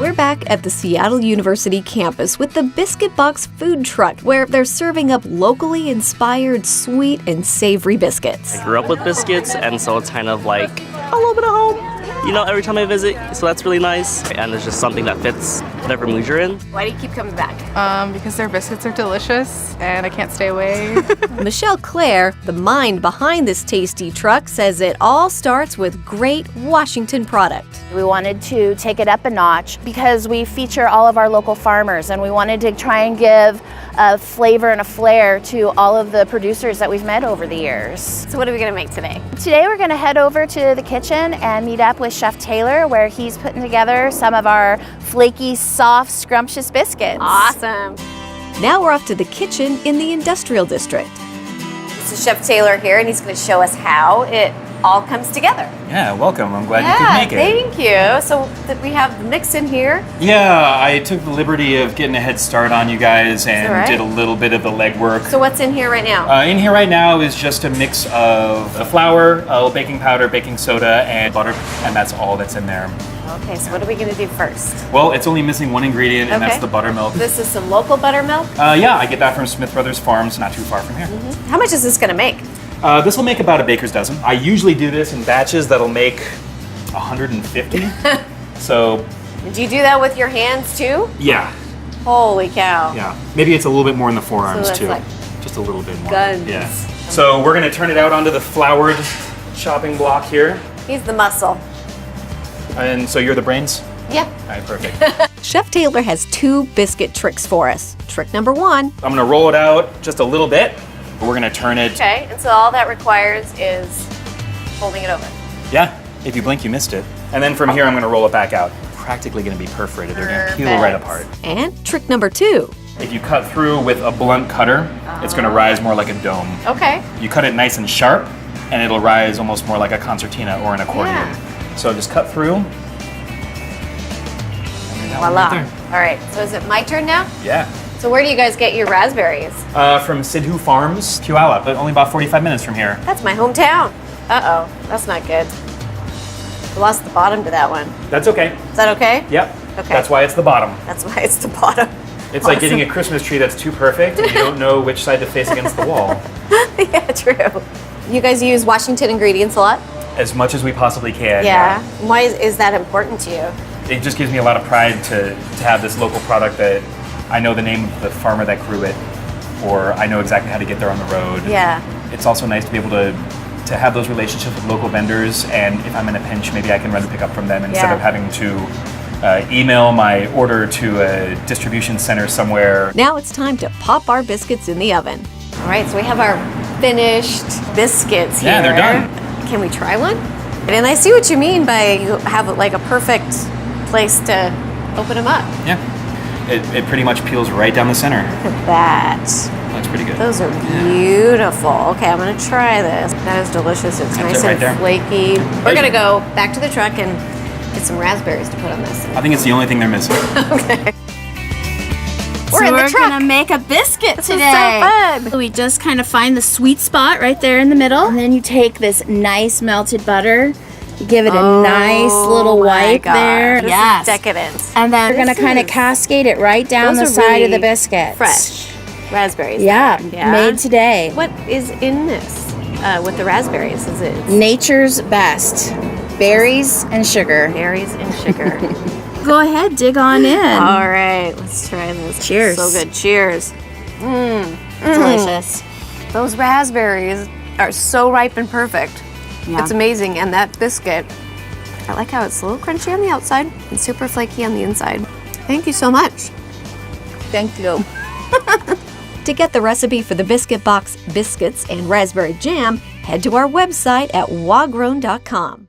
We're back at the Seattle University campus with the Biscuit Box food truck, where they're serving up locally inspired sweet and savory biscuits. I grew up with biscuits, and so it's kind of like a little bit of home, you know, every time I visit, so that's really nice. And it's just something that fits whatever mood you're in. Why do you keep coming back? Because their biscuits are delicious, and I can't stay away. Michelle Clair, the mind behind this tasty truck, says it all starts with great Washington product. We wanted to take it up a notch because we feature all of our local farmers, and we wanted to try and give a flavor and a flair to all of the producers that we've met over the years. So what are we gonna make today? Today we're gonna head over to the kitchen and meet up with Chef Taylor, where he's putting together some of our flaky, soft, scrumptious biscuits. Awesome. Now we're off to the kitchen in the industrial district. This is Chef Taylor here, and he's gonna show us how it all comes together. Yeah, welcome. I'm glad you could make it. Thank you. So we have the mix in here. Yeah, I took the liberty of getting a head start on you guys and did a little bit of the legwork. So what's in here right now? In here right now is just a mix of the flour, baking powder, baking soda, and butter, and that's all that's in there. Okay, so what are we gonna do first? Well, it's only missing one ingredient, and that's the buttermilk. This is some local buttermilk? Yeah, I get that from Smith Brothers Farms, not too far from here. How much is this gonna make? This will make about a baker's dozen. I usually do this in batches that'll make 150. So. Did you do that with your hands too? Yeah. Holy cow. Yeah. Maybe it's a little bit more in the forearms So too. that's Just a little bit more. Guns. Yeah. So we're gonna turn it out onto the floured chopping block here. He's the muscle. And so you're the brains? Yeah. All right, perfect. Chef Taylor has 2 biscuit tricks for us. Trick number 1. I'm gonna roll it out just a little bit. We're gonna turn it. Okay, and so all that requires is folding it over. Yeah, if you blink, you missed it. And then from here, I'm gonna roll it back out. Practically gonna be perforated. They're gonna peel right apart. And trick number 2. If you cut through with a blunt cutter, it's gonna rise more like a dome. Okay. You cut it nice and sharp, and it'll rise almost more like a concertina or an accordion. Yeah. So just cut through. And Voila. right there. All right, so is it my turn now? Yeah. So where do you guys get your raspberries? From Sidhu Farms, Puyallup, but only about 45 minutes from here. That's my hometown. Uh-oh, that's not good. I lost the bottom to that one. That's okay. Is that okay? Yep. Okay. That's why it's the bottom. That's why it's the bottom. It's like getting a Christmas tree that's too perfect and you don't know which side to face against the wall. Yeah, true. You guys use Washington ingredients a lot? As much as we possibly can. Yeah. Why is that important to you? It just gives me a lot of pride to have this local product that I know the name of the farmer that grew it, or I know exactly how to get there on the road. Yeah. It's also nice to be able to have those relationships with local vendors, and if I'm in a pinch, maybe I can run and pick up from them instead of having to email my order to a distribution center somewhere. Now it's time to pop our biscuits in the oven. All right, so we have our finished biscuits here. Yeah, they're done. Can we try one? And I see what you mean by you have like a perfect place to open them up. Yeah. It pretty much peels right down the center. Look at that. That's pretty good. Those are beautiful. Okay, I'm gonna try this. That is delicious. It's nice right and there. flaky. We're gonna go back to the truck and get some raspberries to put on this. I think it's the only thing they're missing. Okay. We're in the truck. gonna make a biscuit This today. is so fun. We just kind of find the sweet spot right there in the middle, and then you take this nice melted butter, you give it a nice little wipe there. This is decadent. And then we're gonna kind of cascade it right down the Those are side of the really biscuit. Fresh raspberries. Yeah, Yeah. made today. What is in this with the raspberries? Is it Nature's best. Berries and sugar. berries and sugar? Go ahead, dig on in. All right, let's try this. Cheers. So good. Cheers. Delicious. Those raspberries are so ripe and perfect. Yeah. It's amazing. And that biscuit, I like how it's a little crunchy on the outside and super flaky on the inside. Thank you so much. Thank you. To get the recipe for the Biscuit Box biscuits and raspberry jam, head to our website at wagrown.com.